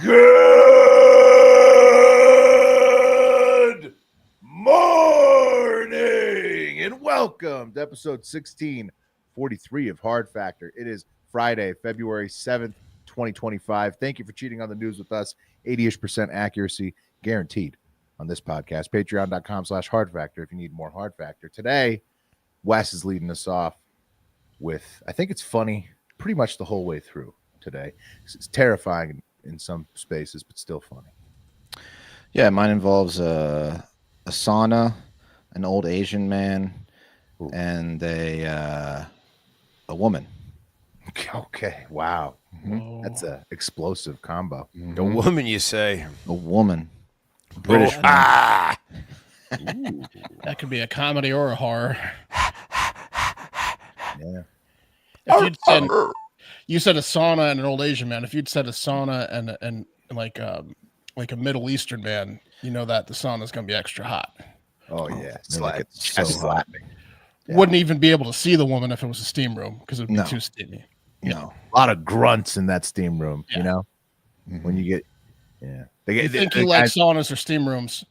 Good morning and welcome to episode 1643 of Hard Factor. It is Friday, February 7th, 2025. Thank you for cheating on the news with us. 80-ish% accuracy guaranteed on this podcast. Patreon.com/Hard Factor if you need more Hard Factor. Today, Wes is leading us off with, I think it's funny pretty much the whole way through today. It's terrifying in some spaces, but still funny. Yeah, mine involves a sauna, an old Asian man, and a woman. Okay, wow. That's a explosive combo. A woman, you say? A woman. British woman. That could be a comedy or a horror. Yeah. If you'd said, you said a sauna and an old Asian man. If you'd said a sauna and like a Middle Eastern man, you know that the sauna is going to be extra hot. Oh yeah, It's so hot. Yeah. Wouldn't even be able to see the woman if it was a steam room because it would be too steamy. No. A lot of grunts in that steam room. Yeah. You know, when you get, You think you like saunas or steam rooms?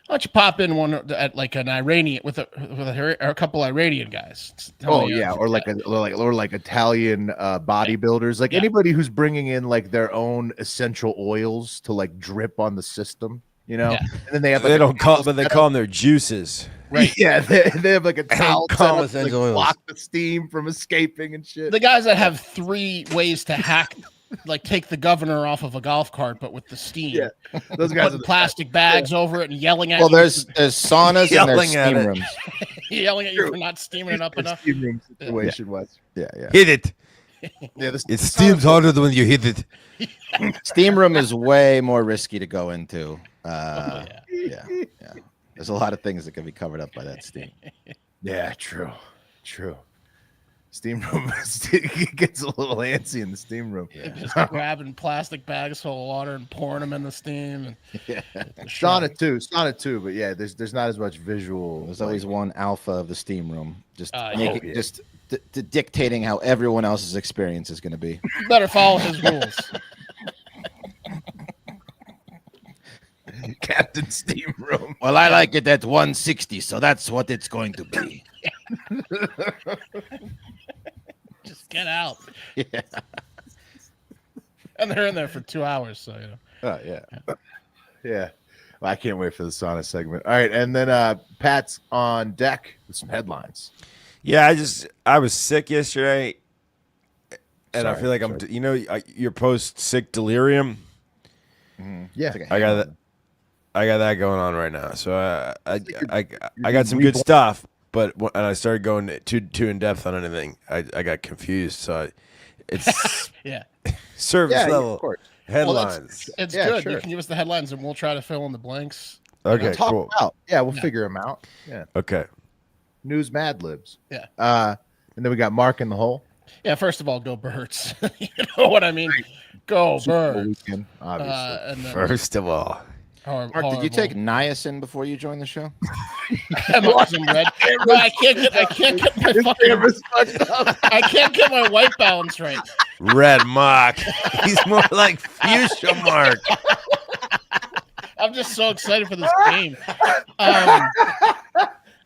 Why don't you pop in one at like an Iranian with a couple Iranian guys? or like Italian bodybuilders, like anybody who's bringing in like their own essential oils to like drip on the system, you know. Yeah. And then they have They don't call, but they call them their juices. Right. Yeah, they have like a towel set call up to, like, essential oils. block the steam from escaping and shit. The guys that have 3 ways to hack, like take the governor off of a golf cart, but with the steam. Yeah, those guys are Putting plastic bags over it and yelling at Well, you. there's saunas and there's Yelling at steam it. rooms. Yelling at you for not steaming it up enough. steam room situation was. Yeah. Hit it. Yeah, It steams harder than when you hit it. Steam room is way more risky to go into. Yeah. Yeah. There's a lot of things that can be covered up by that steam. Yeah, true. Steam room it gets a little antsy in the steam room. Just grabbing plastic bags full of water and pouring them in the steam. And Sauna too, but yeah, there's not as much visual. There's always one alpha of the steam room, just yeah. just dictating how everyone else's experience is going to be. You better follow his rules. Captain Steam Room. Well, I like it at 160, so that's what it's going to be. Just get out. Yeah. And they're in there for 2 hours, so you know. Oh, yeah. Yeah. Well, I can't wait for the sauna segment. All right, and then Pat's on deck with some headlines. Yeah, I was sick yesterday, and I Sorry, feel like your post-sick delirium. Yeah. It's like a I got hangover. that. I got that going on right now. So I got some good stuff, but when I started going too in depth on anything, I got confused. So it's Yeah. service Yeah, level of course. headlines. It's Yeah, good. sure. You can give us the headlines and we'll try to fill in the blanks. Okay, We'll talk cool. about. Yeah, we'll Yeah. figure them out. Yeah. Okay. News Mad Libs. Yeah. And then we got Mark in the hole. Yeah, first of all, go Birds. You know what I mean? Go Super Bowl Birds. weekend, obviously. And then First of all, Mark, did you take niacin before you joined the show? some red? No, I can't get my fucking, I can't get my white balance right. red Mark. He's more like fuchsia Mark. I'm just so excited for this game.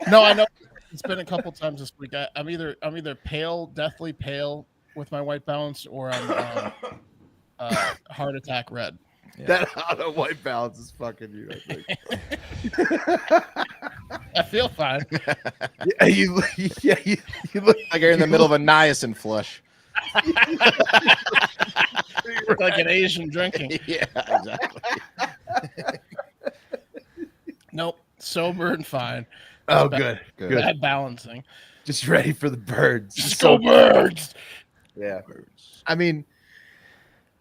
No, I know it's been a couple times this week. I'm either pale, deathly pale with my white balance, or I'm heart attack red. Yeah. That out of white balance is fucking you, I think. I feel fine. you look Like you're in the middle of a niacin flush. Like an Asian drinking. Yeah, exactly. Nope, sober and fine. Oh, Bad- good. Bad balancing. Just ready for the birds. Just go Birds. Yeah. I mean,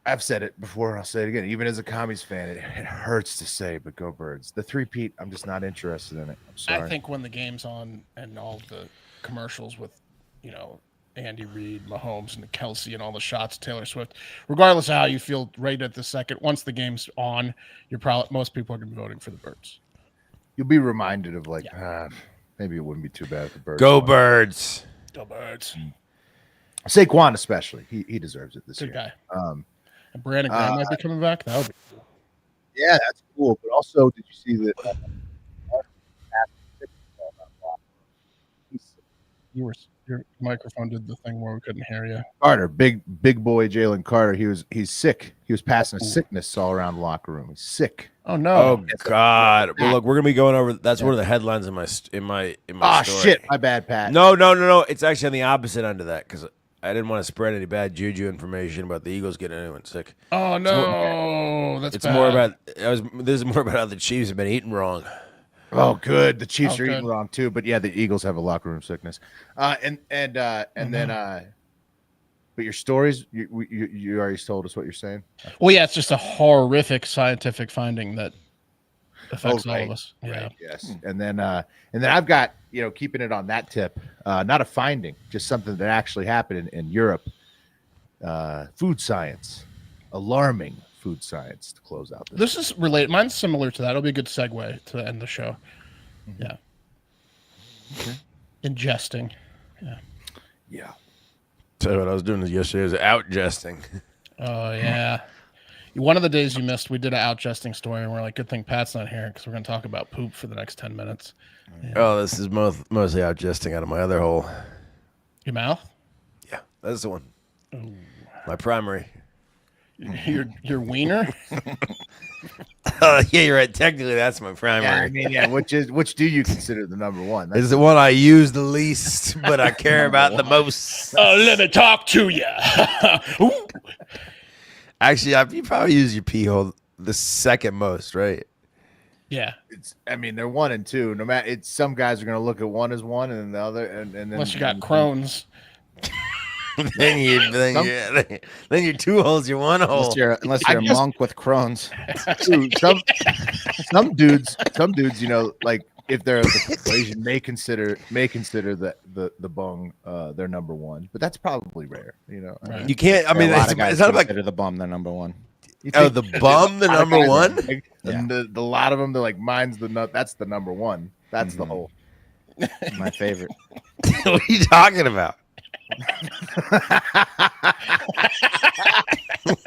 I've said it before. I'll say it again. Even as a commies fan, it hurts to say, but go Birds. The three-peat, I'm just not interested in it. I'm sorry. I think when the game's on and all the commercials with, Andy Reid, Mahomes, and Kelsey, and all the shots, Taylor Swift, regardless of how you feel right at the second, once the game's on, most people are going to be voting for the Birds. You'll be reminded of maybe it wouldn't be too bad if the Birds. Go won. Birds. Go Birds. Saquon especially. He deserves it this Good year. guy. Brandon Graham might be coming back. That would be cool. Yeah, that's cool. But also, did you see that? Your microphone did the thing where we couldn't hear you. Carter, big boy Jalen Carter. He's sick. He was passing a sickness all around the locker room. He's sick. Oh no! Oh God! Well, look, we're gonna be going over. That's one of the headlines in my Oh story. shit! My bad, Pat. No. It's actually on the opposite end of that because I didn't want to spread any bad juju information about the Eagles getting anyone sick. Oh no! That's It's bad. more about. This is more about how the Chiefs have been eating wrong. Oh, good. The Chiefs Oh, are good. eating wrong too, but yeah, the Eagles have a locker room sickness. Then, but your stories, you already told us what you're saying. Well, yeah, it's just a horrific scientific finding that affects all right, of us. Yeah. Right. Yes. And then I've got keeping it on that tip, not a finding, just something that actually happened in Europe. Food science, alarming food science to close out this. This is related. Mine's similar to that. It'll be a good segue to end the show. Yeah. Okay. Ingesting. Yeah. So what I was doing yesterday was out jesting. Oh yeah. One of the days you missed, we did an out jesting story, and we're like, "Good thing Pat's not here because we're going to talk about poop for the next 10 minutes." Yeah. Oh, this is mostly out jesting out of my other hole. Your mouth? Yeah, that's the one. Ooh. My primary. Your wiener? Yeah, you're right. Technically, that's my Yeah, primary. I mean, which do you consider the number one? It's the one I use the least, but I care about the most. Let me talk to you. Actually, you probably use your pee hole the second most, right? Yeah. They're 1 and 2. No matter, some guys are going to look at one as one, and then the other, and then Unless you got Crohn's. then your 2 holes, your 1 hole. Unless you're a monk with Crohn's. Dude, some dudes, like if they're the Caucasian, may consider the bung their number one, but that's probably rare. Right. You can't. I mean, a lot of guys it's not like consider the bum their number one. the bum, the number one. And the lot of them, they're like, mine's the nut. That's the number one. That's the hole. My favorite. What are you talking about?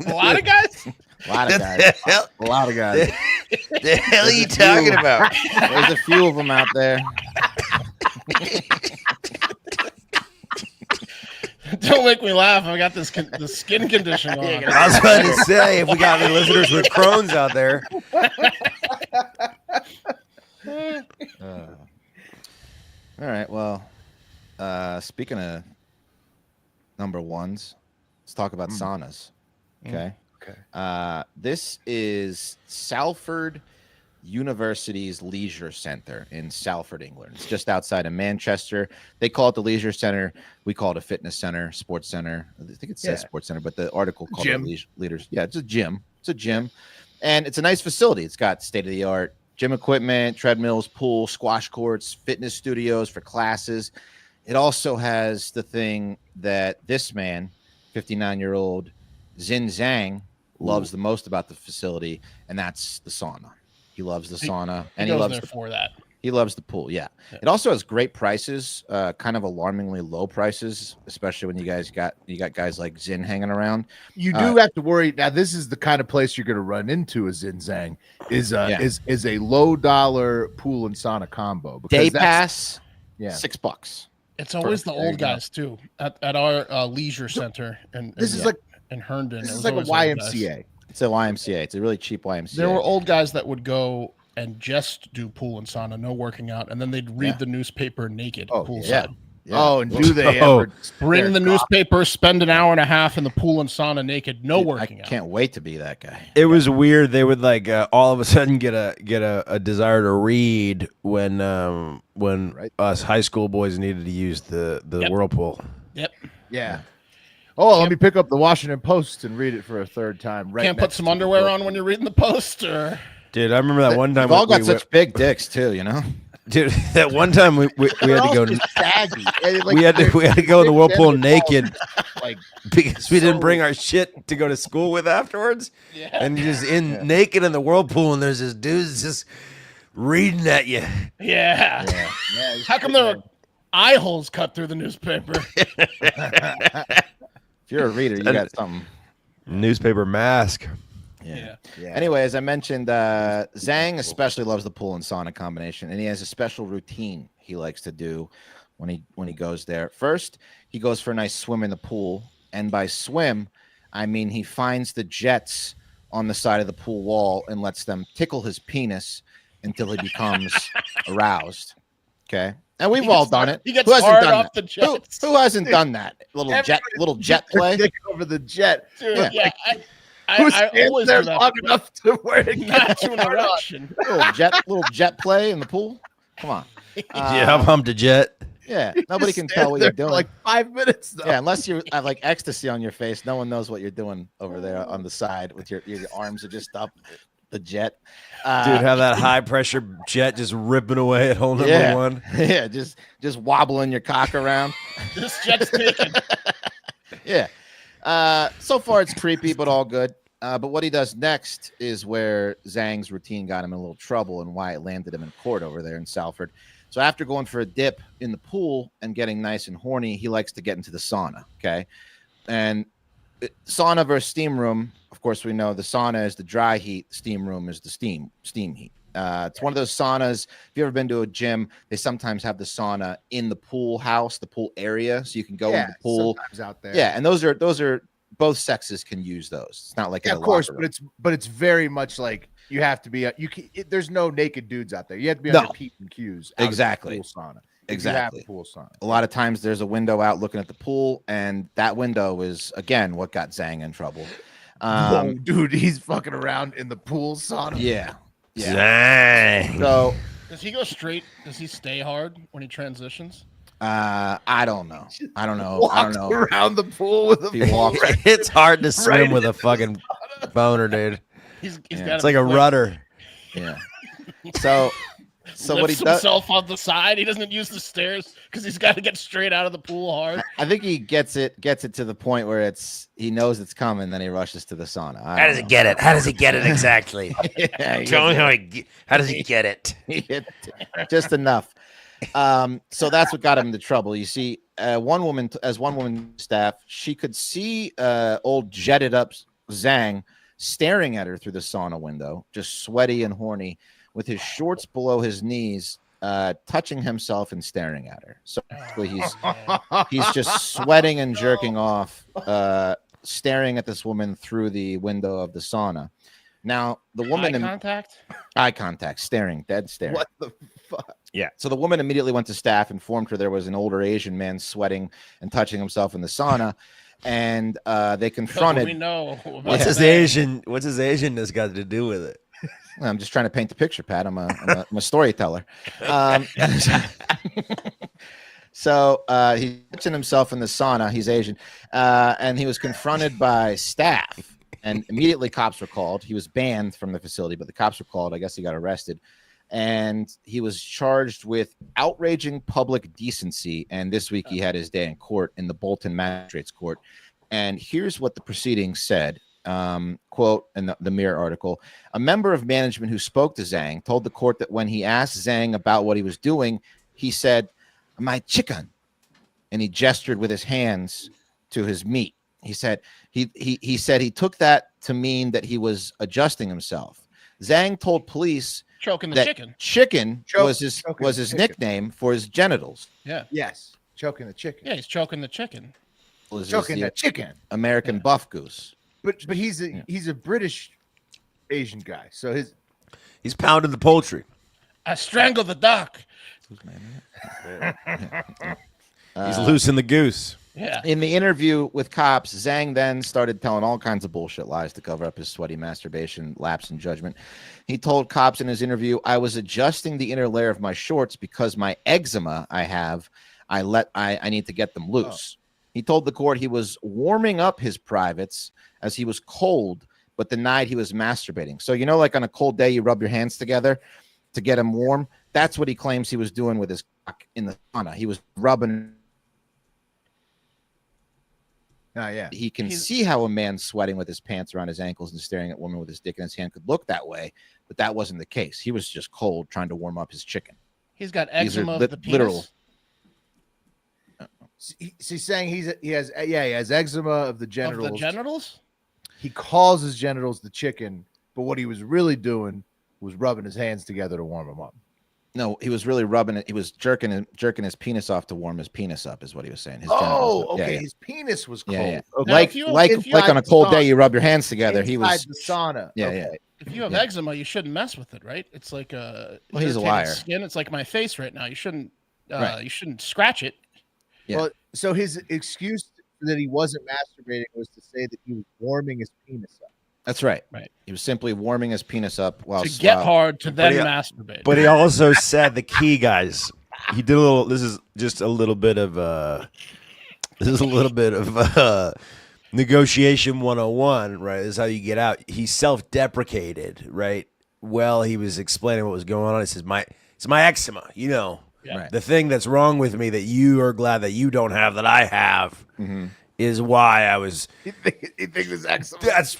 A lot of guys? A lot of guys. The hell, A lot of guys. the hell are you talking about? There's a few of them out there. Don't make me laugh. I got this the skin condition on. I was about to say, if we got any listeners with Crohn's out there, All right. Well, speaking of number ones, let's talk about saunas. Okay. Okay. This is Salford University's Leisure Centre in Salford, England. It's just outside of Manchester. They call it the Leisure Centre. We call it a fitness center, sports center. I think it says sports center, but the article called Gym. it leaders. Yeah, it's a gym. It's a gym. And it's a nice facility. It's got state-of-the-art gym equipment, treadmills, pool, squash courts, fitness studios for classes. It also has the thing that this man, 59-year-old Xin Zhang, loves the most about the facility, and that's the sauna. He loves the sauna, and he goes loves there for that. He loves the pool. Yeah. It also has great prices, kind of alarmingly low prices, especially when you got guys like Zin hanging around. You do have to worry. Now, this is the kind of place you're going to run into a Zinzang is a low dollar pool and sauna combo. Because Day that's- pass, Yeah. $6. It's always the There you old go. guys too at our leisure center in This is like in Herndon. this It is was like a always old guys. YMCA. It's a YMCA. It's a really cheap YMCA. There were old guys that would go and just do pool and sauna, no working out, and then they'd read the newspaper naked poolside. yeah. Yeah. Oh, and do they Oh. ever Bring their the coffee? newspaper, spend an hour and a half in the pool and sauna naked, no Dude, working I out. can't wait to be that guy. it was weird. They would like all of a sudden get a desire to read when Right. us high school boys needed to use the Yep. whirlpool. Yep. Yeah. Oh, let me pick up the Washington Post and read it for a third time. Right. Can't put next some to the underwear book. on when you're reading the post, or Dude, I remember that one time. We've all got we such big dicks too, you know. dude, that one time we had They're to go. also saggy. And, like, we had to go in the they're whirlpool all, naked Like because we didn't so- bring our shit to go to school with afterwards. yeah. And you're just naked in the whirlpool, and there's this dude just reading at you. Yeah. yeah, How come there were eye holes cut through the newspaper? If you're a reader, you got something. Newspaper mask. Yeah. Yeah. Anyway, as I mentioned, Zhang especially loves the pool and sauna combination, and he has a special routine he likes to do when he goes there. First, he goes for a nice swim in the pool, and by swim, I mean he finds the jets on the side of the pool wall and lets them tickle his penis until he becomes aroused. Okay, and we've all done it. He gets Who hasn't hard done off that? the jets. Who hasn't done that? Little jet play. Dick over the jet. Dude, Yeah. yeah. Who I stands always there do that. long enough to where it Not gets to an hard on? erection. little jet play in the pool. Come on. Yeah, I'm humped a jet. Yeah, You nobody just can stand tell what there you're for doing. like 5 minutes though. Yeah, unless you have like ecstasy on your face, no one knows what you're doing over there on the side with your arms are just up the jet. Dude, have that high pressure jet just ripping away at hole number Yeah. one. Yeah, just wobbling your cock around. This jet's taken. Yeah. So far it's creepy, but all good. But what he does next is where Zhang's routine got him in a little trouble and why it landed him in court over there in Salford. So after going for a dip in the pool and getting nice and horny, he likes to get into the sauna. Okay. And sauna versus steam room, of course, we know the sauna is the dry heat, steam room is the steam heat. It's one of those saunas. If you've ever been to a gym, they sometimes have the sauna in the pool house, the pool area, so you can go in the pool. Sometimes out there. Yeah, and those are both sexes can use those. It's not like in Yeah, a of course, locker room. but it's very much like you have to be. There's no naked dudes out there. You have to be No. under P's and Q's. out at the Exactly. Pool sauna. If Exactly. You have a pool sauna. A lot of times there's a window out looking at the pool, and that window is again what got Zhang in trouble. Whoa, dude, he's fucking around in the pool sauna. Yeah. Yeah. Dang. So Does he go straight? Does he stay hard when he transitions? I don't know. I don't know. Walks around the pool with a If he walks- It's hard to swim Right with a fucking boner, dude. He's Yeah. got It's like a rudder. Yeah. So what he does, himself on the side. He doesn't use the stairs because he's got to get straight out of the pool hard. I think he gets it to the point where he knows it's coming, then he rushes to the sauna. How does he get it? How does he get it exactly? Yeah, Show me how does he get it? just enough. So that's what got him into trouble. You see, one woman staff, she could see old jetted up Zhang staring at her through the sauna window, just sweaty and horny, with his shorts below his knees, touching himself and staring at her. So basically he's just sweating and jerking off, staring at this woman through the window of the sauna. Now the woman eye contact, staring, dead stare. What the fuck? Yeah. So the woman immediately went to staff, informed her there was an older Asian man sweating and touching himself in the sauna, and they confronted. We know. What's his Asianness got to do with it? I'm just trying to paint the picture, Pat. I'm a storyteller. So he's touching himself in the sauna. He's Asian, and he was confronted by staff. And immediately cops were called. He was banned from the facility, but the cops were called. I guess he got arrested. And he was charged with outraging public decency. And this week he had his day in court in the Bolton Magistrates Court. And here's what the proceedings said. Quote in the Mirror article: a member of management who spoke to Zhang told the court that when he asked Zhang about what he was doing, he said, "My chicken," and he gestured with his hands to his meat. He said he said he took that to mean that he was adjusting himself. Zhang told police Choking the that chicken. chicken was choking his the chicken. nickname for his genitals. Yeah. Yes, choking the chicken. Yeah, he's choking the chicken. Was Choking the the chicken. American Yeah. buff goose. But he's a British Asian guy, so He's pounding the poultry. I strangled the duck. He's loosing the goose. Yeah. In the interview with cops, Zhang then started telling all kinds of bullshit lies to cover up his sweaty masturbation lapse in judgment. He told cops in his interview, "I was adjusting the inner layer of my shorts because my eczema I need to get them loose." He told the court he was warming up his privates as he was cold, but denied he was masturbating. So, like on a cold day, you rub your hands together to get him warm. That's what he claims he was doing with his cock in the sauna. He was rubbing. yeah. He can see how a man sweating with his pants around his ankles and staring at a woman with his dick in his hand could look that way, but that wasn't the case. He was just cold trying to warm up his chicken. He's got These are eczema of the penis. literal. He's saying he has eczema of the genitals. Of the genitals? he calls his genitals the chicken, but what he was really doing was rubbing his hands together to warm him up. No, he was really rubbing it. He was jerking his penis off to warm his penis up, is what he was saying. His genitals. Okay. Yeah. His penis was cold. Yeah, yeah. Okay. Now, Like if you- like if you- like on a cold sauna. day, you rub your hands together. He Inside was. the sauna. Yeah, Okay. yeah. If you have eczema, you shouldn't mess with it, right? It's like a Well, he's a irritated liar. Skin. It's like my face right now. You shouldn't. Right. You shouldn't scratch it. Yeah. Well, so his excuse that he wasn't masturbating was to say that he was warming his penis up. That's right. Right. He was simply warming his penis up while To get hard, to then he- masturbate. But he also said the key, guys. He did a little. This is just a little bit of. This is a little bit of negotiation 101, right? This is how you get out. He self-deprecated, right? Well, he was explaining what was going on. He says, it's my eczema, you know. Yeah. Right. The thing that's wrong with me that you are glad that you don't have that I have is why I was. He thinks his eczema. That's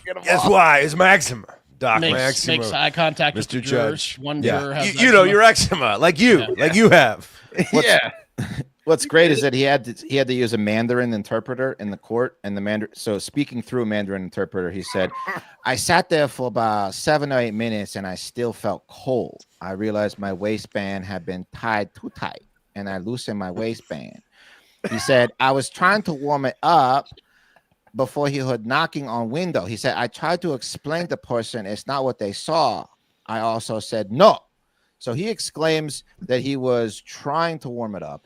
why it's my eczema, Doc. My makes eczema. eye contact with Mr. the jurors. Judge. One juror Yeah, has you know eczema. your eczema, like you have. Yeah. What's great is that he had to use a Mandarin interpreter in the court, and the Mandarin. So speaking through a Mandarin interpreter, he said, "I sat there for about 7 or 8 minutes, and I still felt cold. I realized my waistband had been tied too tight, and I loosened my waistband." He said, "I was trying to warm it up before he heard knocking on window." He said, "I tried to explain to the person it's not what they saw. I also said no." So he exclaims that he was trying to warm it up.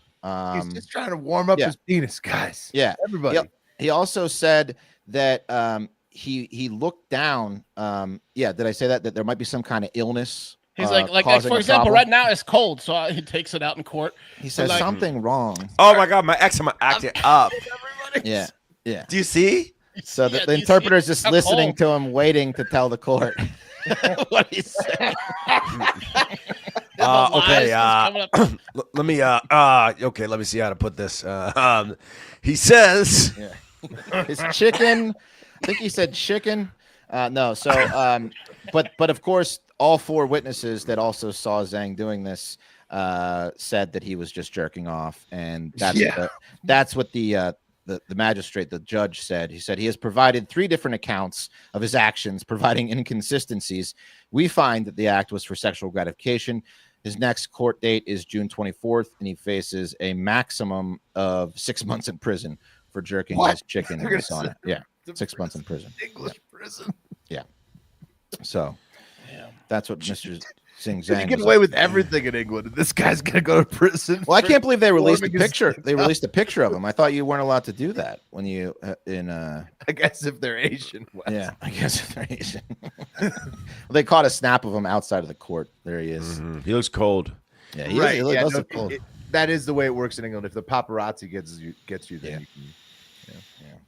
He's just trying to warm up yeah. his penis, guys. Yeah. Everybody. He also said that he looked down. Did I say that there might be some kind of illness? He's like causing for a example, problem? right now it's cold, so he takes it out in court. He says like- something wrong. Oh my God, my eczema acted up. Yeah, yeah. Do you see? So Yeah, the you interpreter is see just how listening cold. to him, waiting to tell the court what he said. The Okay. lies that's coming up. Let me. Okay. Let me see how to put this. He says. His chicken. I think he said chicken. No. So, but of course, all 4 witnesses that also saw Zhang doing this said that he was just jerking off, and that's what the magistrate, the judge, said. He said he has provided 3 different accounts of his actions, providing inconsistencies. We find that the act was for sexual gratification. His next court date is June 24th, and he faces a maximum of 6 months in prison for jerking What? his chicken in They're the gonna sauna. Yeah, 6 months in prison. English prison. So Yeah. that's what Mr. Singh You Zhang get was away up with to. everything in England, and this guy's gonna go to prison. Well, I can't believe they released a warming his picture. dick They up. released a picture of him. I thought you weren't allowed to do that when you I guess if they're Asian. Wes. Yeah, I guess if they're Asian. Well, they caught a snap of him outside of the court. There he is. He looks cold. Yeah, he, Right. is, he Yeah, does no, look cold. that is the way it works in England. If the paparazzi gets you, then Yeah. you can.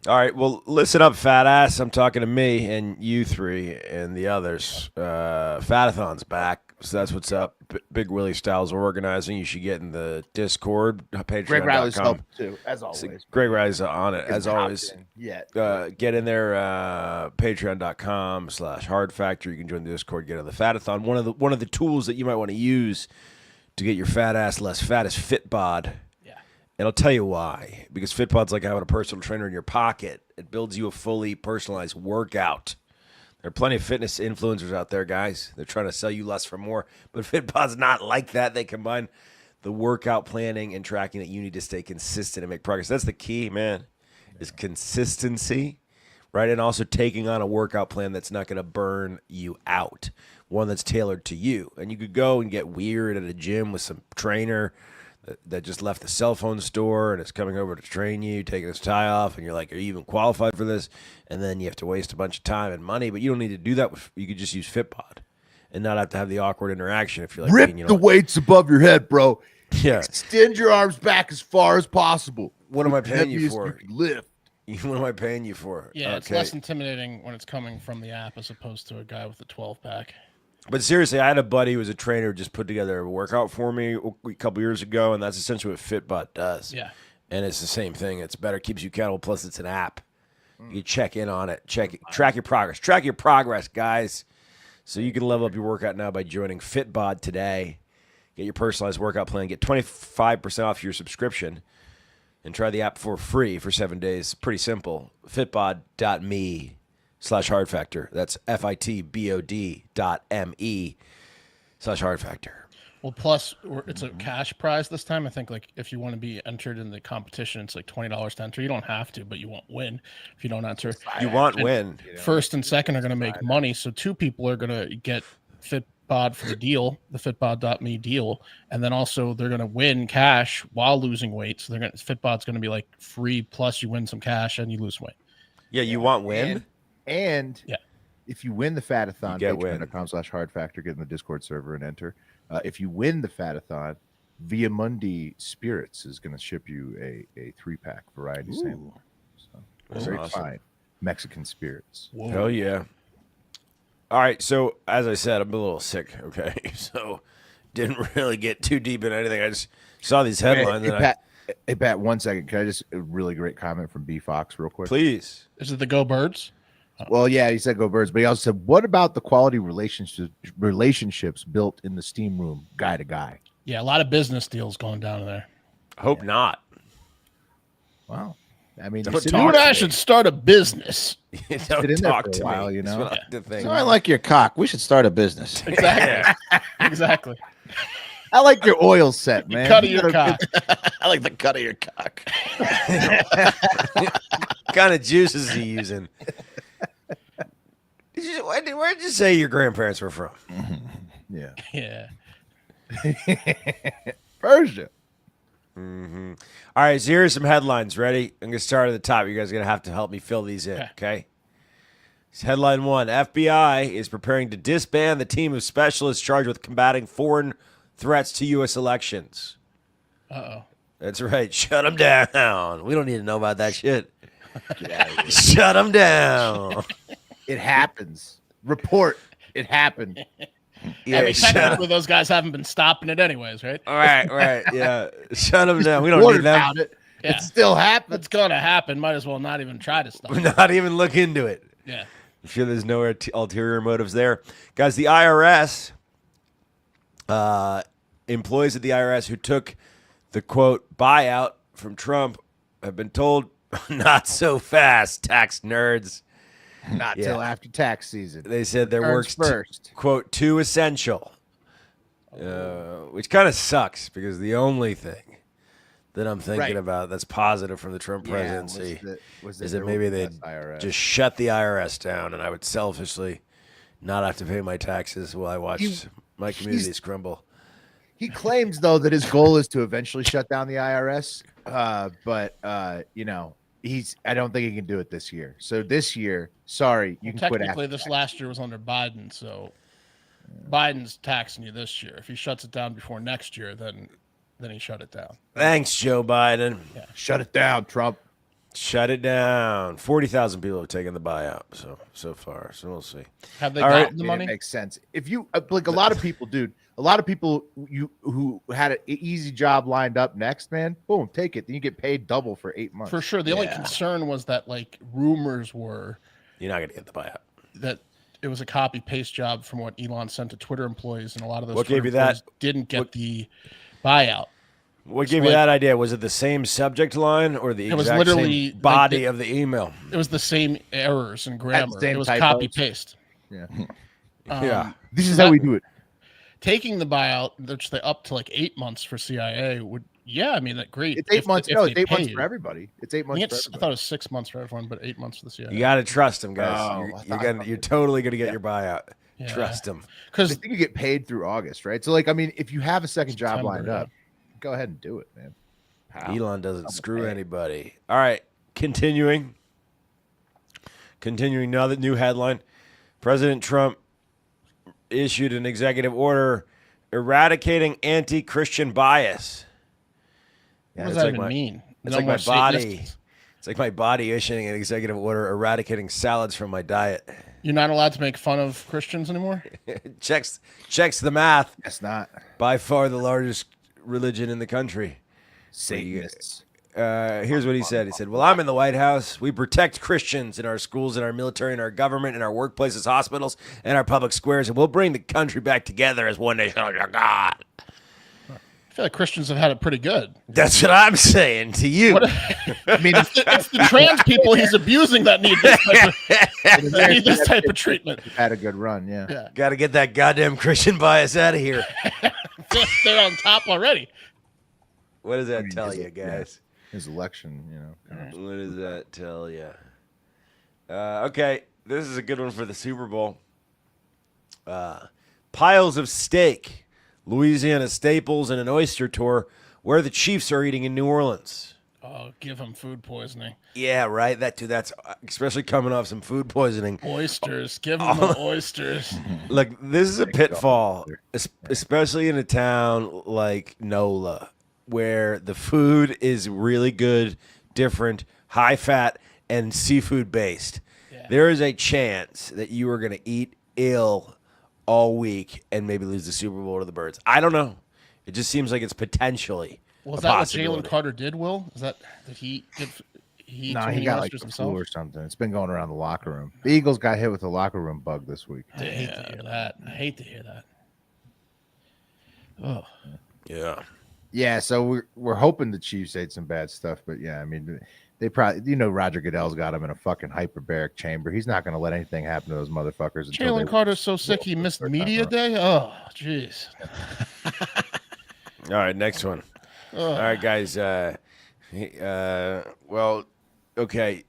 All right. Well, listen up, fat ass. I'm talking to me and you 3 and the others. Fatathon's back. So that's what's up. Big Willie Styles organizing. You should get in the Discord. Greg Riley's Patreon.com. help too, as always. Greg Riley's on it, as Hasn't always. hopped in yet. Get in there, patreon.com/hard factor. You can join the Discord, get on the Fatathon. One of the tools that you might want to use to get your fat ass less fat is Fitbod. Yeah. And I'll tell you why. Because Fitbod's like having a personal trainer in your pocket. It builds you a fully personalized workout. There are plenty of fitness influencers out there, guys. They're trying to sell you less for more. But Fitbod's not like that. They combine the workout planning and tracking that you need to stay consistent and make progress. That's the key, man, is consistency, right? And also taking on a workout plan that's not going to burn you out, one that's tailored to you. And you could go and get weird at a gym with some trainer that just left the cell phone store and is coming over to train you, taking his tie off, and you're like, are you even qualified for this? And then you have to waste a bunch of time and money, but you don't need to do that. You could just use Fitbod and not have to have the awkward interaction if you're like, Rip me, you the know, weights above your head, bro. yeah. Extend your arms back as far as possible. What am I paying you Heaviest for? You can lift. What am I paying you for? Yeah, it's less intimidating when it's coming from the app as opposed to a guy with a 12-pack. But seriously, I had a buddy who was a trainer who just put together a workout for me a couple years ago, and that's essentially what Fitbod does. Yeah. And it's the same thing. It's better, keeps you accountable, plus it's an app. You check in on it, track your progress. Track your progress, guys. So you can level up your workout now by joining Fitbod today. Get your personalized workout plan. Get 25% off your subscription. And try the app for free for 7 days. Pretty simple. Fitbod.me/hard fitbod.me/hard factor. That's fitbod.me/hard factor. Well, plus it's a cash prize this time. I think like if you want to be entered in the competition, it's like $20 to enter. You don't have to, but you won't win if you don't enter. You want win. First and second are going to make money, so two people are going to get Fitbod for the deal, the Fitbod.me deal, and then also they're going to win cash while losing weight. So Fitbod's going to be like free, plus you win some cash and you lose weight. Yeah, you want win? And yeah, if you win the Fatathon, You get win. patreon.com/hard factor, get in the Discord server and enter. If you win the Fatathon, Via Mundi Spirits is going to ship you a 3-pack variety sample. So, That's very awesome. fine Mexican spirits. Whoa. Hell yeah. All right, so as I said, I'm a little sick, okay? So didn't really get too deep in anything. I just saw these headlines. Hey, Pat, 1 second. Can I just a really great comment from B Fox real quick? Please. Is it the Go Birds? Well, yeah, he said go Birds, but he also said, what about the quality relationships built in the steam room, guy to guy? Yeah, a lot of business deals going down in there. Hope not. Wow. I mean, Don't you sit talk You in and to I me. should start a business. Don't sit in there talk for a to while, me. you That's know? what I like to think. So I like your cock. We should start a business. Exactly. Exactly. I like your oil set, man. Cut of your cock. I like the cut of your cock. What kind of juice is he using? Where did you say your grandparents were from? Yeah. Yeah. Persia. Mm-hmm. All right, so here's some headlines. Ready? I'm going to start at the top. You guys are going to have to help me fill these in, okay? Headline 1, FBI is preparing to disband the team of specialists charged with combating foreign threats to U.S. elections. Uh-oh. That's right. Shut them down. We don't need to know about that shit. Shut them down. It happens. Report. It happened. Yeah, I mean, shut technically, those guys haven't been stopping it anyways, right? right. Yeah. Shut them down. We don't Report need them. about it. Yeah. It still happens. It's going to happen. Might as well not even try to stop it. Not even look into it. Yeah. I'm sure there's no ulterior motives there. Guys, the IRS, employees at the IRS who took the, quote, buyout from Trump have been told, not so fast, tax nerds. Not Yeah. till after tax season. They said their Earns work's, first. quote, too essential, which kind of sucks because the only thing that I'm thinking Right. about that's positive from the Trump Yeah, presidency was is there that maybe was they'd less IRS. just shut the IRS down and I would selfishly not have to pay my taxes while I watched my communities crumble. He claims though that his goal is to eventually shut down the IRS, but you know, I don't think he can do it this year. So this year, sorry, you Well, can quit. technically, After this last year was under Biden, so Biden's taxing you this year. If he shuts it down before next year, then he shut it down. Thanks, Joe Biden. shut it down, Trump. Shut it down. 40,000 people have taken the buyout so far. So we'll see. Have they All gotten right. the It money? makes sense. If you like a lot of people, dude, a lot of people who had an easy job lined up next, man, boom, take it. Then you get paid double for 8 months. For sure. The only concern was that like rumors were You're not going to get the buyout. that it was a copy paste job from what Elon sent to Twitter employees, and a lot of those What Twitter gave you that? employees didn't get the buyout. What gave you that idea? Was it the same subject line or the It was exact literally same body like of the email? It was the same errors in grammar. same It was typos. copy paste. Yeah. Yeah. This is that- how we do it. Taking the buyout, which they up to like 8 months for CIA, would I mean that great. It's 8 months. if No, they it's 8 months paid. for everybody. It's 8 I, months think for I everybody. thought it was 6 months for everyone, but 8 months for the CIA. You got to trust them, guys. Oh, You're- I you're, thought- you're totally going to get your buyout. Yeah. Trust them. I Because think you get paid through August, right? So, like, I mean, if you have a second job September, lined yeah. up, go ahead and do it, man. Pal. Elon doesn't screw pay. anybody. All right, continuing. Another new headline. President Trump issued an executive order eradicating anti-Christian bias. what does it's that like even my- mean? It's No like my more body. Satanists? It's like my body issuing an executive order eradicating salads from my diet. You're not allowed to make fun of Christians anymore? checks the math. That's not By far the largest religion in the country. Satanists. Here's what he said. He said, well, I'm in the White House. We protect Christians in our schools, in our military, in our government, in our workplaces, hospitals, and our public squares, and we'll bring the country back together as one nation under God. feel like Christians have had it pretty good. That's what I'm saying to you. What, I mean, it's the trans people he's abusing that need this type of treatment. Had a good run, yeah. Yeah, Got to get that goddamn Christian bias out of here. they're on top already. What does that I mean, tell is you, it- guys? His election, you know. kind of- What does that tell you? Okay, this is a good one for the Super Bowl. Piles of steak, Louisiana staples, and an oyster tour where the Chiefs are eating in New Orleans. Oh, give him food poisoning. Yeah, right. That's especially coming off some food poisoning. Oysters. Give him the oysters. Like, this is a pitfall, especially in a town like NOLA, where the food is really good, different, high fat, and seafood based. Yeah. There is a chance that you are going to eat ill all week and maybe lose the Super Bowl to the Birds. I don't know. It just seems like it's potentially Was a that what possibility. Jalen Carter did, Will? Did he eat No, too he many got like oysters the himself? flu or something. It's been going around the locker room. The Eagles got hit with the locker room bug this week. I hate to hear that. I hate to hear that. Oh, Yeah. Yeah, so we're hoping the Chiefs ate some bad stuff, but yeah, I mean, they probably, Roger Goodell's got him in a fucking hyperbaric chamber. He's not going to let anything happen to those motherfuckers. until Jalen they- Carter's so sick he missed media day. Oh, jeez. All right, next one. All right, guys. Well, okay.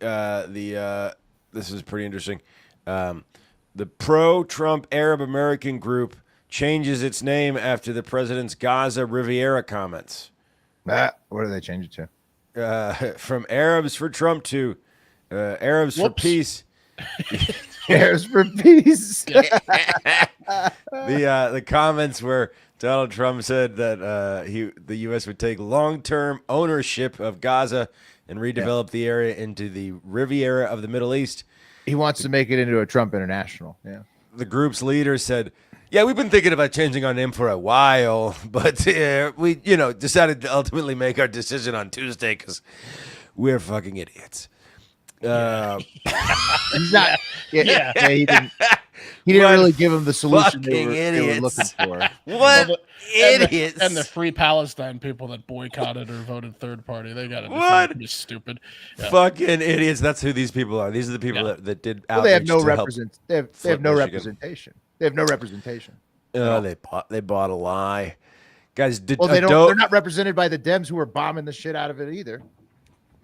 This is pretty interesting. The pro-Trump Arab American group changes its name after the president's Gaza Riviera comments. What do they change it to? From Arabs for Trump to Arabs for Whoops. peace. Cares for peace. The comments were Donald Trump said that the U.S. would take long-term ownership of Gaza and redevelop the area into the Riviera of the Middle East. He wants to make it into a Trump International. Yeah. The group's leader said, "Yeah, we've been thinking about changing our name for a while, but we, decided to ultimately make our decision on Tuesday because we're fucking idiots." He's not. Yeah. He didn't What really give him the solution they fucking were idiots. looking for. What And idiots? and the Free Palestine people that boycotted or voted third party. They got What? to be stupid. Yeah. Fucking idiots. That's who these people are. These are the people Yeah. that did Well, they have outreach no to help. represent. They have flip no Michigan. representation. They have no representation. They bought a lie. Guys, did Well, they don't. They're not represented by the Dems who are bombing the shit out of it either.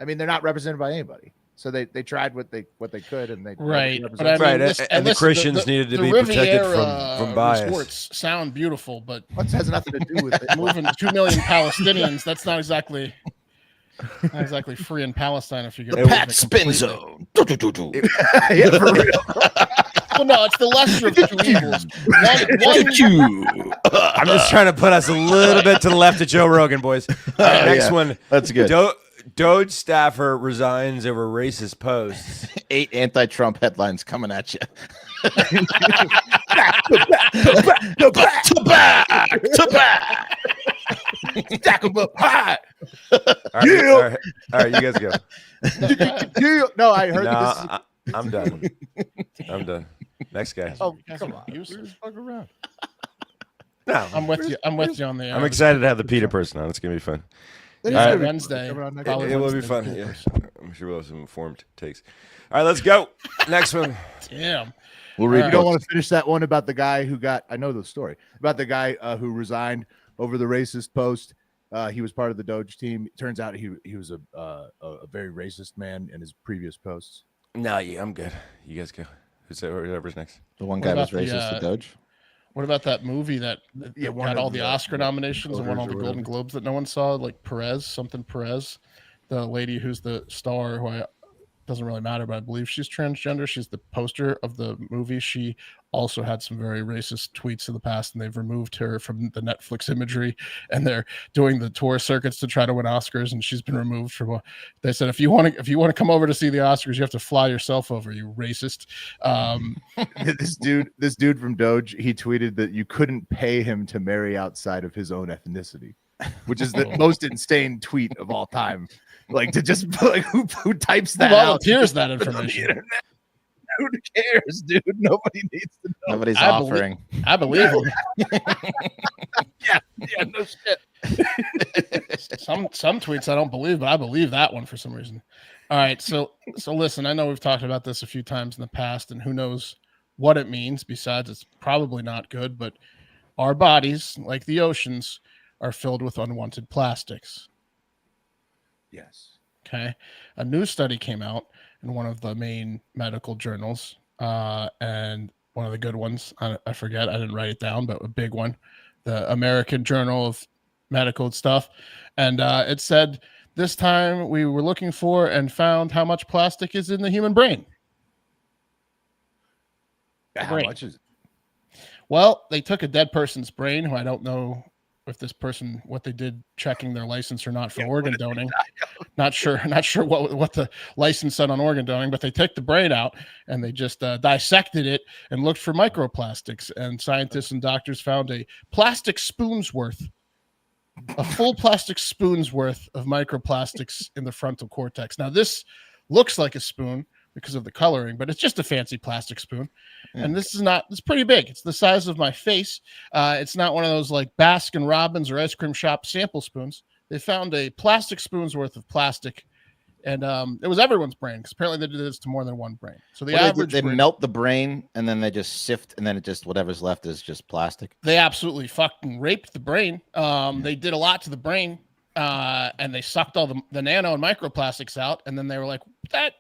I mean, they're not represented by anybody. So they tried what they could, and they Right, represented- but I mean, Right, this, and the listen, Christians needed to the be protected Riviera from bias. Resorts sound beautiful, but What has nothing to do with it. moving 2 million Palestinians—that's not exactly free in Palestine. If you get Pat Spin Zone. Yeah, for real. Well, no, it's the lesser of two evils. One, I'm just trying to put us a little bit to the left of Joe Rogan, boys. All right, next yeah. one. That's good. Doge staffer resigns over racist posts. 8 anti-Trump headlines coming at you. Stack 'em up high. All right, you guys go. No, I heard No, this. I'm done. I'm done. Next guy. Oh, You guys come are on. abusive. Just fuck around. No, I'm with you. I'm with you on the. I'm excited to have the Peter person on. It's gonna be fun. It All right. Wednesday. It will be fun. Yeah, I'm sure we'll have some informed takes. All right, let's go. Next one. Damn. We'll read You don't books. want to finish that one about the guy who got. I know the story about the guy who resigned over the racist post. He was part of the Doge team. Turns out he was a very racist man in his previous posts. No, yeah, I'm good. You guys go. Whoever's next. The one What guy was about the, racist to Doge. What about that movie that one got of all the the Oscar nominations and won all voters the or Golden whatever. Globes that no one saw? Like Perez, the lady who's the star, who doesn't really matter, but I believe she's transgender. She's the poster of the movie. She also had some very racist tweets in the past, and they've removed her from the Netflix imagery. And they're doing the tour circuits to try to win Oscars, and she's been removed from. They said if you want to come over to see the Oscars, you have to fly yourself over. You racist. This dude from Doge, he tweeted that you couldn't pay him to marry outside of his own ethnicity, which is the most insane tweet of all time. Like to just like who types Who that out? volunteers that On the information? internet? Who cares, dude? Nobody needs to know. Nobody's I believe- offering. I believe him. Yeah, no shit. Some tweets I don't believe, but I believe that one for some reason. All right, so listen, I know we've talked about this a few times in the past, and who knows what it means. Besides, it's probably not good. But our bodies, like the oceans, are filled with unwanted plastics. Yes. Okay, a new study came out in one of the main medical journals, and one of the good ones. I forget. I didn't write it down, but a big one, the American Journal of Medical stuff, and it said this time we were looking for and found how much plastic is in the human brain. How Brain. much is it? Well, they took a dead person's brain, who I don't know if this person what they did checking their license or not for organ donating. Not sure what the license said on organ donating, but they took the brain out and they just dissected it and looked for microplastics. And scientists and doctors found a plastic spoon's worth, a full plastic spoon's worth of microplastics in the frontal cortex. Now, this looks like a spoon because of the coloring, but it's just a fancy plastic spoon. Yeah. And this is not, it's pretty big. It's the size of my face. It's not one of those like Baskin Robbins or ice cream shop sample spoons. They found a plastic spoon's worth of plastic, and it was everyone's brain, because apparently they did this to more than one brain. So the average they brain, melt the brain and then they just sift, and then it just whatever's left is just plastic. they absolutely fucking raped the brain. They did a lot to the brain, and they sucked all the nano and microplastics out, and then they were like, that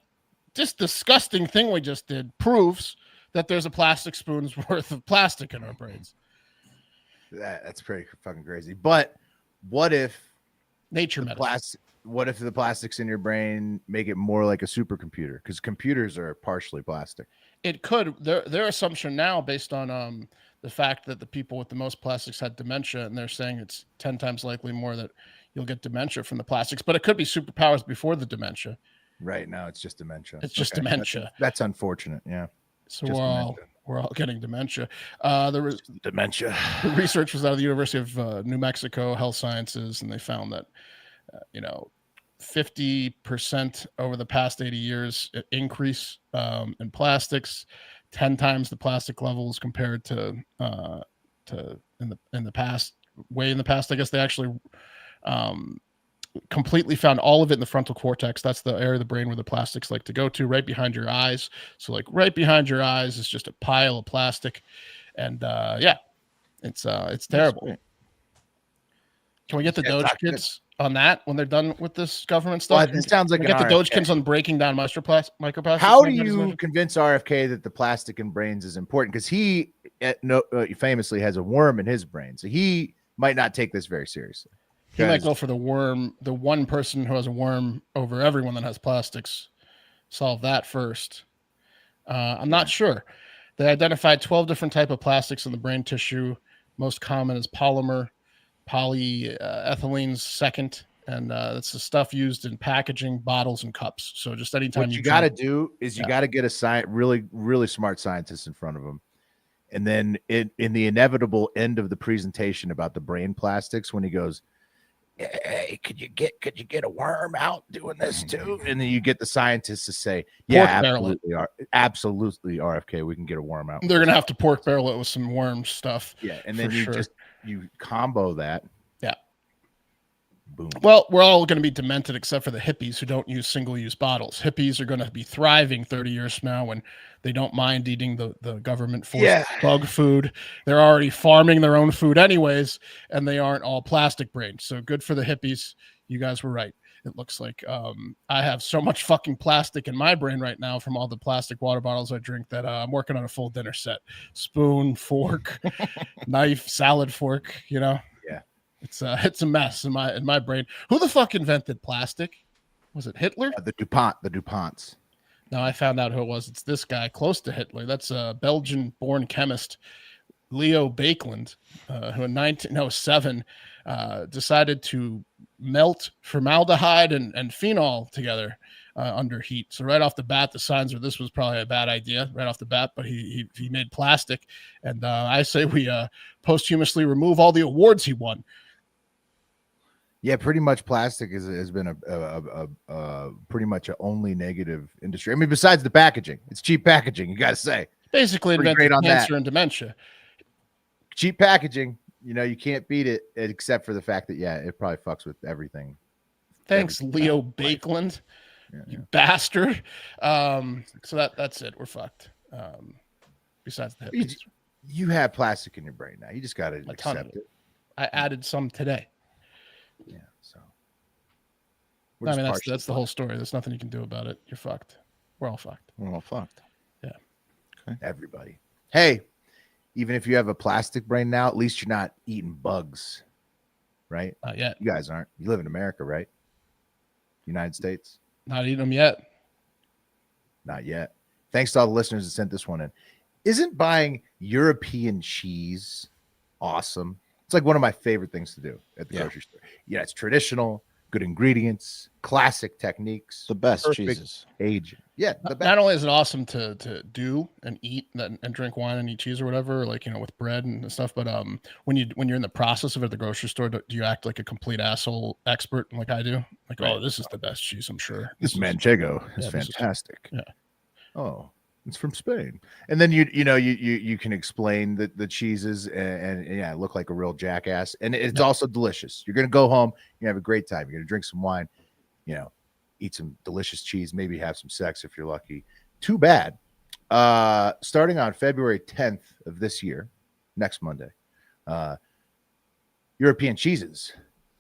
this disgusting thing we just did proves that there's a plastic spoon's worth of plastic in our brains. That's pretty fucking crazy. But what if Nature medicine. what if the plastics in your brain make it more like a supercomputer? Because computers are partially plastic. It could. Their assumption now, based on the fact that the people with the most plastics had dementia, and they're saying it's 10 times likely more that you'll get dementia from the plastics, but it could be superpowers before the dementia. Right now, it's just dementia. It's just dementia. That's unfortunate. Yeah. So just we're all getting dementia. The Dementia. research was out of the University of New Mexico Health Sciences, and they found that 50% over the past 80 years increase in plastics, 10 times the plastic levels compared to in the past. Way in the past, I guess they actually completely found all of it in the frontal cortex. That's the area of the brain where the plastics like to go to, right behind your eyes. So like right behind your eyes is just a pile of plastic, and it's terrible. Can we get the Doge kids on that when they're done with this government stuff? Well, it sounds like Can we get the Doge kids on breaking down microplastics. How do you convince RFK that the plastic in brains is important? Because he famously has a worm in his brain, so he might not take this very seriously. He might go for the worm, the one person who has a worm over everyone that has plastics. Solve that first. I'm not sure. They identified 12 different type of plastics in the brain tissue. Most common is polymer, polyethylene's second, and that's the stuff used in packaging, bottles, and cups. So just anytime what you got to do is you got to get a really, really smart scientist in front of them. And then in the inevitable end of the presentation about the brain plastics, when he goes, hey, could you get a worm out doing this too? And then you get the scientists to say, yeah, absolutely, RFK, we can get a worm out. They're gonna have to pork barrel it with some worm stuff. Yeah, and then you combo that. Yeah. Boom. Well, we're all going to be demented except for the hippies who don't use single-use bottles. Hippies are going to be thriving 30 years from now when they don't mind eating the government-forced bug food. They're already farming their own food anyways, and they aren't all plastic brained. So good for the hippies. You guys were right. It looks like I have so much fucking plastic in my brain right now from all the plastic water bottles I drink that I'm working on a full dinner set. Spoon, fork, knife, salad fork, Yeah. It's a mess in my brain. Who the fuck invented plastic? Was it Hitler? The DuPonts. No, I found out who it was. It's this guy close to Hitler. That's a Belgian-born chemist, Leo Baekeland, who in 1907 decided to melt formaldehyde and phenol together under heat. So right off the bat, the signs were this was probably a bad idea right off the bat, but he made plastic. And I say we posthumously remove all the awards he won. Yeah, pretty much plastic has been a pretty much an only negative industry. I mean, besides the packaging, it's cheap packaging. You got to say, basically invented cancer and dementia. Cheap packaging, You can't beat it except for the fact that it probably fucks with everything. Thanks, Leo Bakeland, you bastard. So that's it. We're fucked. Besides the hippies, You have plastic in your brain now. You just got to A ton of accept it. I added some today. Yeah. So. I mean, that's the whole story. There's nothing you can do about it. You're fucked. We're all fucked. We're all fucked. Yeah. Okay. Everybody. Hey, even if you have a plastic brain now, at least you're not eating bugs, right? Not yet. You guys aren't. You live in America, right? United States. Not eating them yet. Not yet. Thanks to all the listeners that sent this one in. Isn't buying European cheese awesome? It's like one of my favorite things to do at the grocery store. Yeah, it's traditional, good ingredients, classic techniques. The best perfect cheeses. aging. Yeah, the best. Not only is it awesome to do and eat and drink wine and eat cheese or whatever, like with bread and stuff, but when you're in the process of it at the grocery store, do you act like a complete asshole expert like I do? Like, oh, this is the best cheese, I'm sure. This Manchego is fantastic. Oh, it's from Spain. And then you can explain the cheeses and look like a real jackass. And it's also delicious. You're gonna go home, you have a great time. You're gonna drink some wine, eat some delicious cheese, maybe have some sex if you're lucky. Too bad. Starting on February 10th of this year, next Monday, European cheeses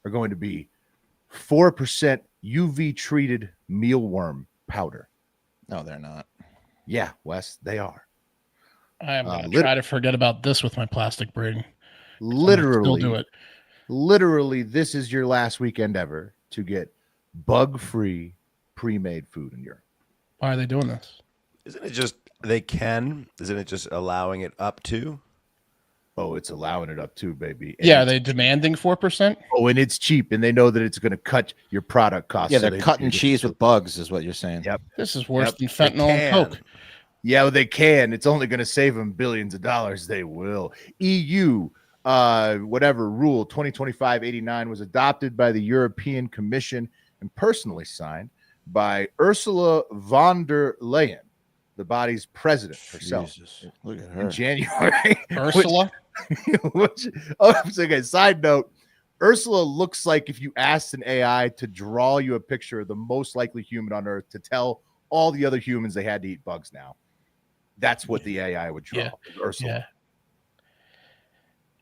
are going to be 4% UV treated mealworm powder. No, they're not. Yeah, Wes, they are. I am going to try to forget about this with my plastic brain. Literally, still do it. Literally, this is your last weekend ever to get bug-free pre-made food in Europe. Why are they doing this? Isn't it just they can? Isn't it just allowing it up to? Oh, it's allowing it up too, baby. And are they demanding 4%? Oh, and it's cheap, and they know that it's going to cut your product costs. Yeah, they're cutting cheese with bugs, is what you're saying. Yep. This is worse than fentanyl and coke. Yeah, well, they can. It's only going to save them billions of dollars. They will. EU, whatever rule 2025-89 was adopted by the European Commission and personally signed by Ursula von der Leyen, the body's president herself. Jesus. Look at her. In January. Ursula? Okay, side note, Ursula looks like if you asked an AI to draw you a picture of the most likely human on Earth to tell all the other humans they had to eat bugs now. That's what the AI would draw. Ursula.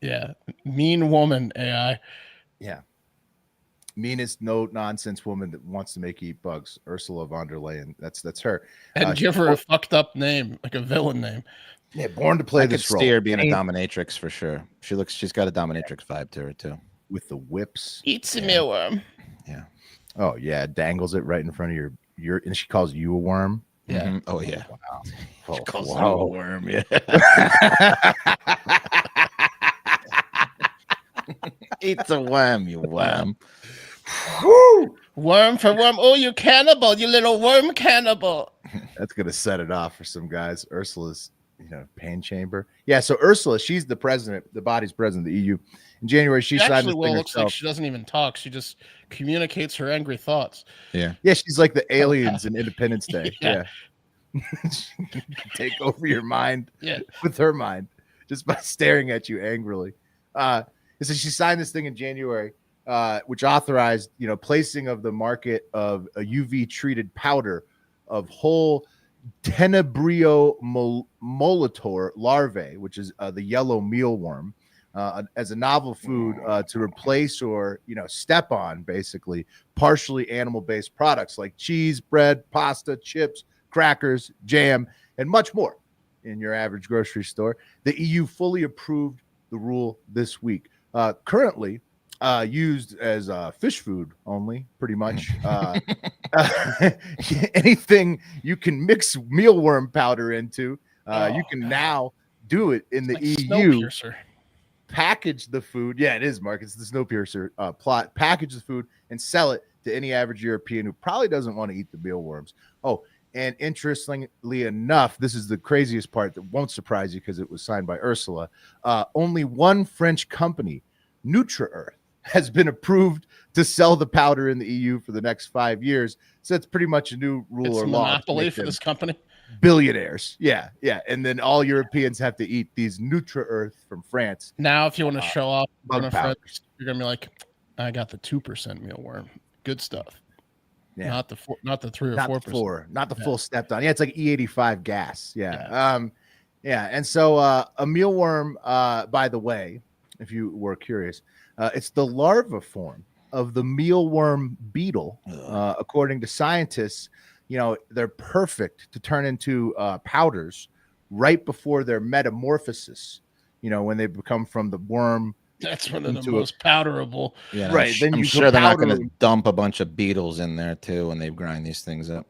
Yeah. Mean woman AI. Yeah. Meanest no nonsense woman that wants to make you eat bugs. Ursula von der Leyen. That's her. And give her a fucked up name, like a villain name. Yeah, born to play I this could role. see her being a dominatrix for sure. She's got a dominatrix vibe to her too. With the whips. Eats a mealworm. Yeah. Oh yeah, dangles it right in front of your and she calls you a worm. Yeah. Mm-hmm. Oh yeah. Wow. She calls you a worm. Yeah. Eats a worm, you worm. Woo! Worm for worm. Oh, you cannibal, you little worm cannibal. That's gonna set it off for some guys. Ursula's, pain chamber. Yeah, so Ursula, she's the president, the body's president of the EU. In January, she signed this thing looks herself. like she doesn't even talk. She just communicates her angry thoughts. Yeah. Yeah, she's like the aliens in Independence Day. Yeah. She can take over your mind with her mind just by staring at you angrily. So she signed this thing in January, which authorized, placing of the market of a UV treated powder of whole Tenebrio molitor larvae, which is the yellow mealworm, as a novel food to replace or step on basically partially animal-based products like cheese, bread, pasta, chips, crackers, jam, and much more in your average grocery store. The EU fully approved the rule this week. Currently used as fish food only, pretty much. Anything you can mix mealworm powder into, you can now do it in the EU. Package the food. Yeah, it is, Mark. It's the Snowpiercer plot. Package the food and sell it to any average European who probably doesn't want to eat the mealworms. Oh, and interestingly enough, this is the craziest part that won't surprise you because it was signed by Ursula. Only one French company, NutriEarth, has been approved to sell the powder in the EU for the next 5 years. So it's pretty much a new rule or law. Monopoly for this company. billionaires. Yeah, and then all Europeans have to eat these Nutri-Earth from France. Now, if you want to show off, Bug powders. you're gonna be like, I got the 2% mealworm. Good stuff. Yeah. Not the 3 or Not 4%. the 4, not the full stepped on. Yeah, it's like E85 gas. Yeah. And so a mealworm, by the way, if you were curious, it's the larva form of the mealworm beetle. According to scientists, they're perfect to turn into powders right before their metamorphosis. When they become from the worm. That's one of the most powderable. Yeah, right. Then I'm sure they're not going to dump a bunch of beetles in there too when they grind these things up.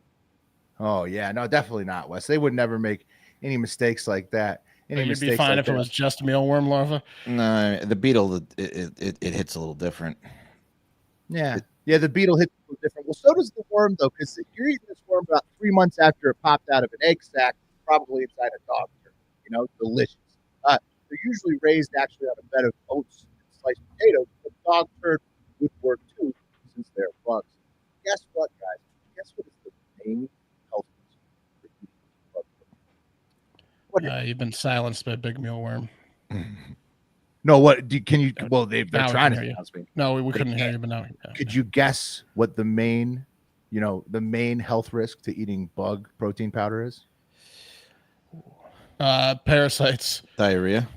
Oh yeah, no, definitely not, Wes. They would never make any mistakes like that. You'd be fine if it was just mealworm larva. No, the beetle it hits a little different. Yeah, the beetle hits a little different. Well, so does the worm though, because you're eating this worm about 3 months after it popped out of an egg sac, probably inside a dog turd. Delicious. They're usually raised actually on a bed of oats and sliced potatoes, but dog turd would work too since they're bugs. Guess what, guys? Guess what is the main health risk for eating bug turd? You've been silenced by big mealworm. No, what can you? Well, they're Now we trying can to hear silence me. No, we couldn't hear you, but now. Could you guess what the main health risk to eating bug protein powder is? Parasites. Diarrhea.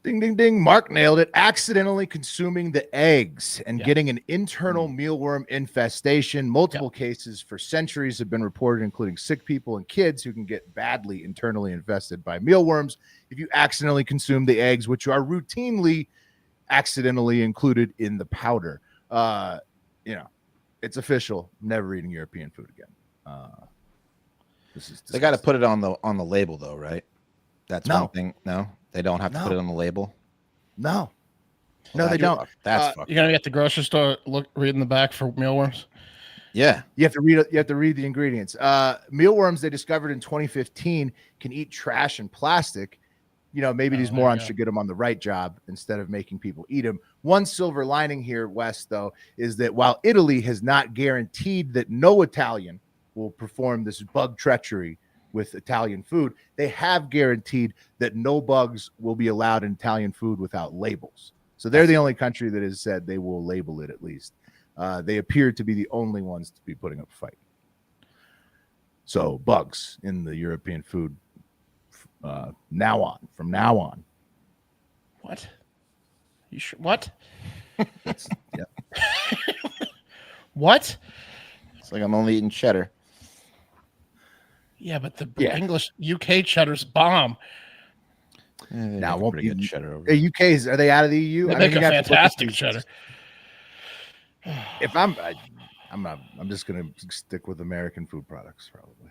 Ding, ding, ding. Mark nailed it. Accidentally consuming the eggs and getting an internal mealworm infestation. Multiple cases for centuries have been reported, including sick people and kids who can get badly internally infested by mealworms if you accidentally consume the eggs, which are routinely accidentally included in the powder. It's official. Never eating European food again. They got to put it on the label though, right? That's No. one thing. No, they don't have to put it on the label. No, they don't. That's fucked. You're gonna get the grocery store read in the back for mealworms. Yeah. You have to read the ingredients. Mealworms they discovered in 2015 can eat trash and plastic. Maybe these morons should get them on the right job instead of making people eat them. One silver lining here, Wes, though, is that while Italy has not guaranteed that no Italian will perform this bug treachery with Italian food, they have guaranteed that no bugs will be allowed in Italian food without labels. So they're the only country that has said they will label it at least. They appear to be the only ones to be putting up a fight. So bugs in the European food from now on. What? You sure? What? Yeah. What? It's like I'm only eating cheddar. Yeah, but the English UK cheddar's bomb. Now won't be good cheddar over the UK's. Are they out of the EU? They make a fantastic cheddar. If I'm just gonna stick with American food products probably.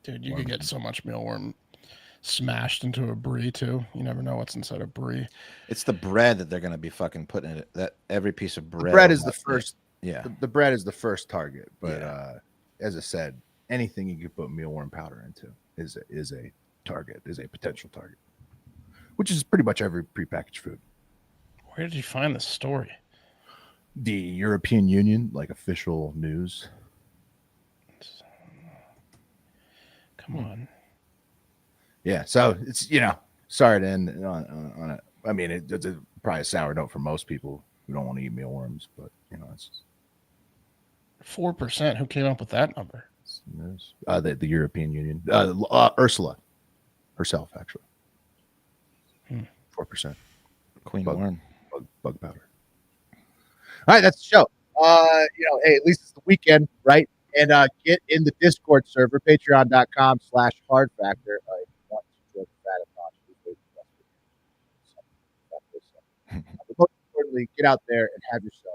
Dude, you could get so much mealworm smashed into a brie too. You never know what's inside a brie. It's the bread that they're going to be fucking putting in it. That every piece of bread. The bread is the first. Yeah. The bread is the first target, but as I said, anything you can put mealworm powder into is a target, is a potential target, which is pretty much every prepackaged food. Where did you find this story? The European Union, like official news. Come on. Yeah, so it's sorry to end on it. I mean, it's probably a sour note for most people who don't want to eat mealworms, but it's 4%. Who came up with that number? The European Union, Ursula herself, actually. 4%. Queen bug, Warren. bug powder. All right, that's the show. Hey, at least it's the weekend, right? And get in the Discord server, patreon.com/hardfactor. If you want to join that, but most importantly, get out there and have yourself